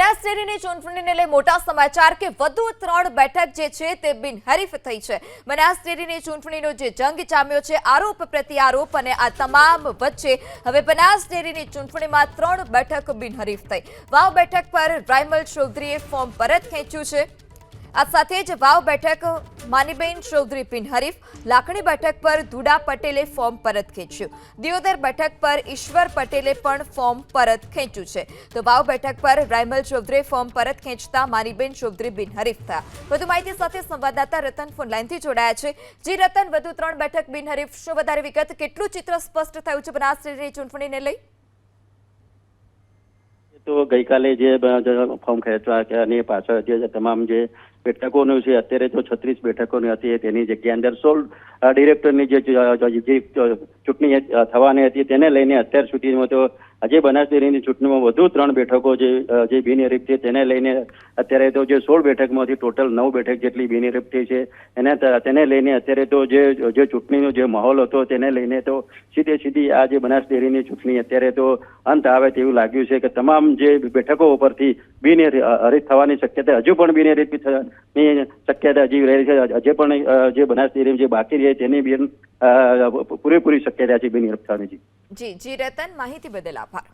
બનાસ ડેરીની ચૂંટણીને લઈ મોટા સમાચાર કે વધુ 3 બેઠક જે છે તે બિનહરીફ થઈ છે। બનાસ ડેરીની ચૂંટણીનો જે જંગ જામ્યો છે, આરોપ પ્રત્યારોપ અને આ તમામ વચ્ચે હવે બનાસ ડેરીની ચૂંટણીમાં 3 બેઠક બિનહરીફ થઈ। વાવ બેઠક પર રાયમલ ચૌધરીએ ફોર્મ પરત ખેંચ્યું છે। આ સાથે જ વાવ બેઠક માનીબેન ચૌધરી બિનહરીફ, લાખણી બેઠક પર ધુડા પટેલે ફોર્મ પરત ખેંચ્યું। દિયોદર બેઠક પર ઈશ્વર પટેલે પણ ફોર્મ પરત ખેંચ્યું છે। તો વાવ બેઠક પર રાયમલ ચૌધરીએ ફોર્મ પરત ખેંચતા માનીબેન ચૌધરી બિનહરીફ થયા। વધુ માહિતી સાથે સંવાદદાતા રતન ફોનલાઈનથી જોડાયા છે। જી રતન, વધુ 3 બેઠક બિનહરીફ, શું વધારે વિગત, કેટલું ચિત્ર સ્પષ્ટ થયું છે બનાસ ડેરીની ચૂંટણીને લઈ? તો ગઈકાલે જે ફોર્મ ખેંચવાની પાછળ જે તમામ જે બેઠકોનું છે, અત્યારે તો 36 બેઠકોની હતી, તેની જગ્યાએ અંદર 16 ડિરેક્ટરની જે ચૂંટણી થવાની હતી તેને લઈને અત્યાર સુધીમાં તો આજે બનાસ ડેરીની ચૂંટણીમાં વધુ 3 બેઠકો જે બિનહરીફ છે તેને લઈને અત્યારે તો જે 16 બેઠકમાંથી ટોટલ 9 બેઠક જેટલી બિનહરીફ થઈ છે। તેને લઈને અત્યારે તો જે ચૂંટણીનો જે માહોલ હતો તેને લઈને તો સીધી આ જે બનાસ ડેરીની ચૂંટણી અત્યારે તો અંત આવે તેવું લાગ્યું છે કે તમામ જે બેઠકો ઉપરથી બિનહરીફ થવાની શક્યતા, હજુ પણ બિનહરીફ થવાની શક્યતા હજી રહી છે। હજુ પણ જે બનાસ ડેરી જે બાકી રહે તેની પૂરેપૂરી શક્યતા છે બિનહરીફ થવાની। જી રતન, માહિતી બદલ આભાર।